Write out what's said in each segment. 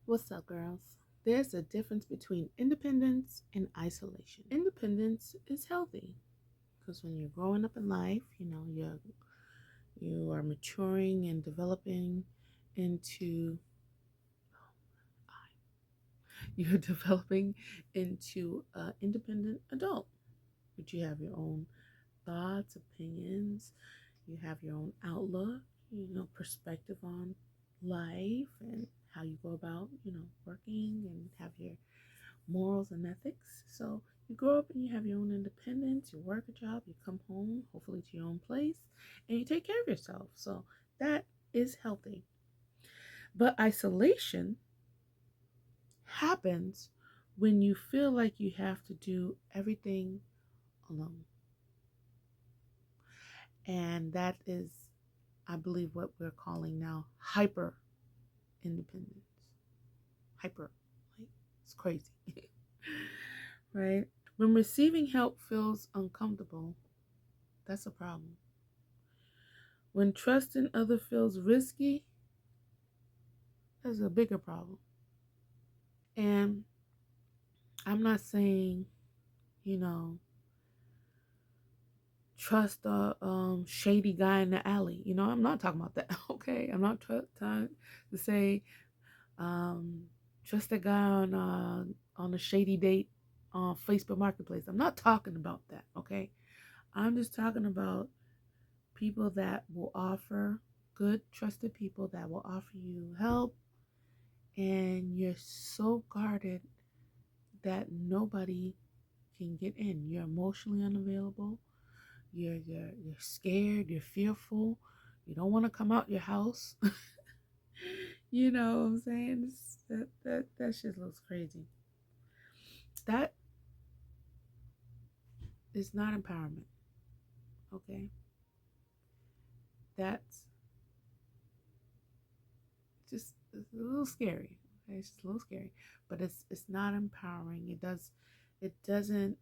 What's up, girls? There's a difference between independence and isolation. Independence is healthy because when you're growing up in life, you are maturing and developing into you're developing into an independent adult. But you have your own thoughts, opinions, you have your own outlook, perspective on life and how you go about, working and have your morals and ethics. So you grow up and you have your own independence, you work a job, you come home, hopefully to your own place, and you take care of yourself. So that is healthy. But isolation happens when you feel like you have to do everything alone. And that is, I believe, what we're calling now hyper independence. Hyper. Like, it's crazy. Right? When receiving help feels uncomfortable, that's a problem. When trusting other feels risky, that's a bigger problem. And I'm not saying, you know, trust a shady guy in the alley. I'm not talking about that. Okay, I'm not trying to say um, trust a guy on a shady date on Facebook Marketplace. I'm not talking about that. Okay, I'm just talking about people that will offer good, trusted people that will offer you help, and you're so guarded that nobody can get in. You're emotionally unavailable. You're scared. You're fearful. You don't want to come out your house. You know what I'm saying? That shit looks crazy. That is not empowerment. Okay, that's just it's a little scary. Okay? It's just a little scary, but it's not empowering. It doesn't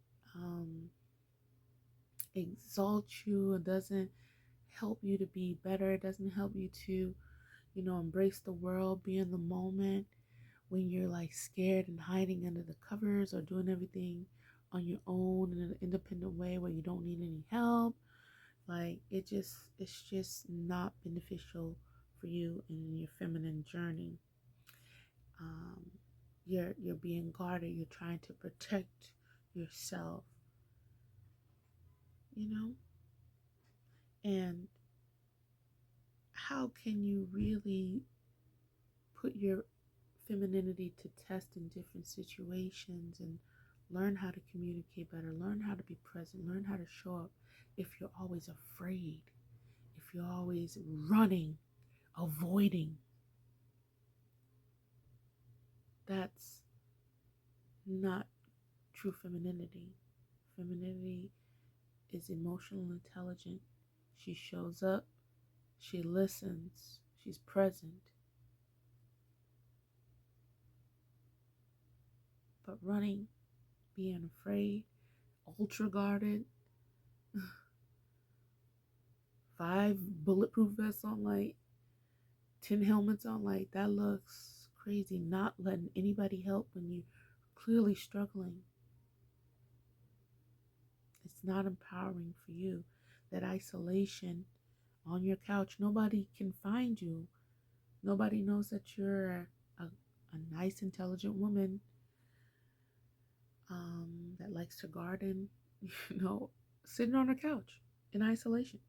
exalt you. It doesn't help you to be better. It doesn't help you to, embrace the world, be in the moment when you're like scared and hiding under the covers or doing everything on your own in an independent way where you don't need any help. Like it's just not beneficial for you in your feminine journey. Um, you're being guarded. You're trying to protect yourself, you know. And how can you really put your femininity to test in different situations and learn how to communicate better, learn how to be present, learn how to show up if you're always afraid, if you're always running, avoiding? That's not true femininity. Femininity is emotional intelligent. She shows up, she listens, she's present. But running, being afraid, ultra guarded, five bulletproof vests on, like 10 helmets on, like that looks crazy. Not letting anybody help when you're clearly struggling. It's not empowering for you. That isolation on your couch, nobody can find you. Nobody knows that you're a nice, intelligent woman that likes to garden, you know, sitting on a couch in isolation.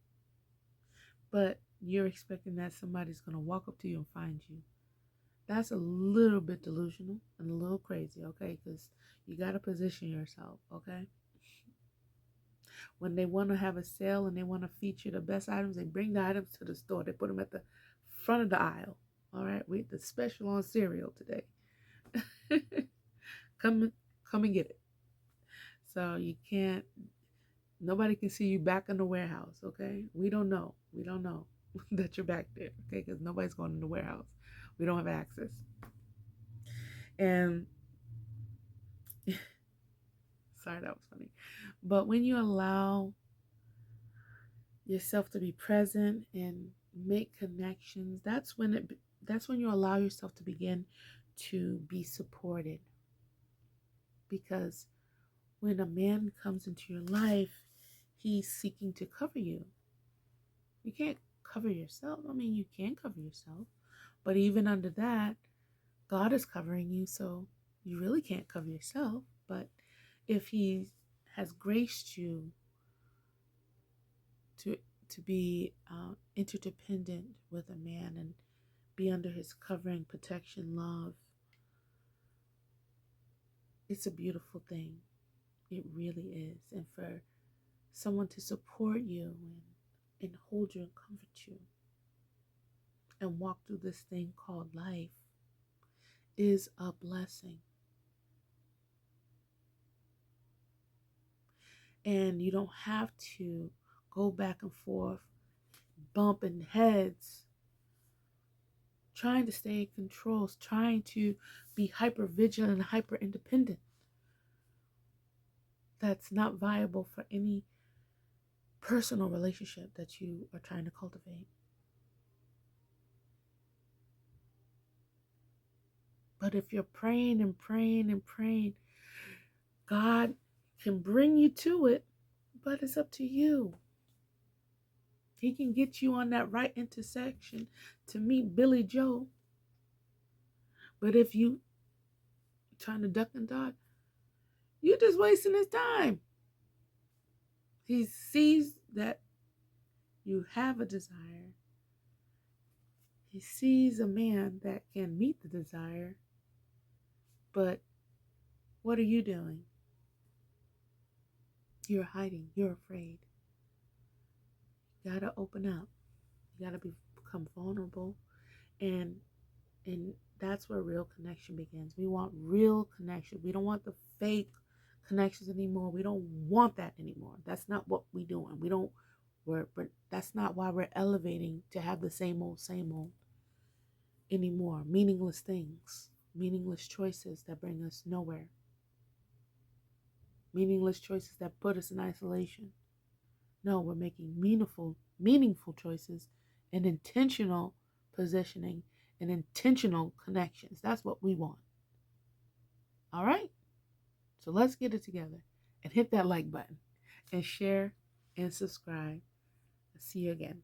But you're expecting that somebody's going to walk up to you and find you. That's a little bit delusional and a little crazy, okay? Because you got to position yourself, okay? When they want to have a sale and they want to feature the best items, they bring the items to the store. They put them at the front of the aisle, all right? We the special on cereal today. come, come and get it. So you can't. Nobody can see you back in the warehouse, okay? We don't know. We don't know that you're back there, okay? Because nobody's going in the warehouse. We don't have access. And sorry, that was funny. But when you allow yourself to be present and make connections, that's when you allow yourself to begin to be supported. Because when a man comes into your life, he's seeking to cover you. You can't cover yourself. I mean, you can cover yourself, but even under that, God is covering you, so you really can't cover yourself. But if he has graced you to be interdependent with a man and be under his covering, protection, love, it's a beautiful thing. It really is. And for someone to support you and hold you and comfort you and walk through this thing called life is a blessing. And you don't have to go back and forth, bumping heads, trying to stay in control, trying to be hyper vigilant and hyper independent. That's not viable for any personal relationship that you are trying to cultivate. But if you're praying and praying and praying, God can bring you to it, but it's up to you. He can get you on that right intersection to meet Billy Joe. But if you trying to duck and dodge, you're just wasting his time. He sees that you have a desire. He sees a man that can meet the desire. But what are you doing? You're hiding. You're afraid. You gotta open up. You gotta become vulnerable, and that's where real connection begins. We want real connection. We don't want the fake connections anymore. We don't want that anymore. That's not what we're doing. But that's not why we're elevating to have the same old anymore. Meaningless things, meaningless choices that bring us nowhere, meaningless choices that put us in isolation. No, we're making meaningful choices and intentional positioning and intentional connections. That's what we want. All right? So let's get it together and hit that like button and share and subscribe. See you again.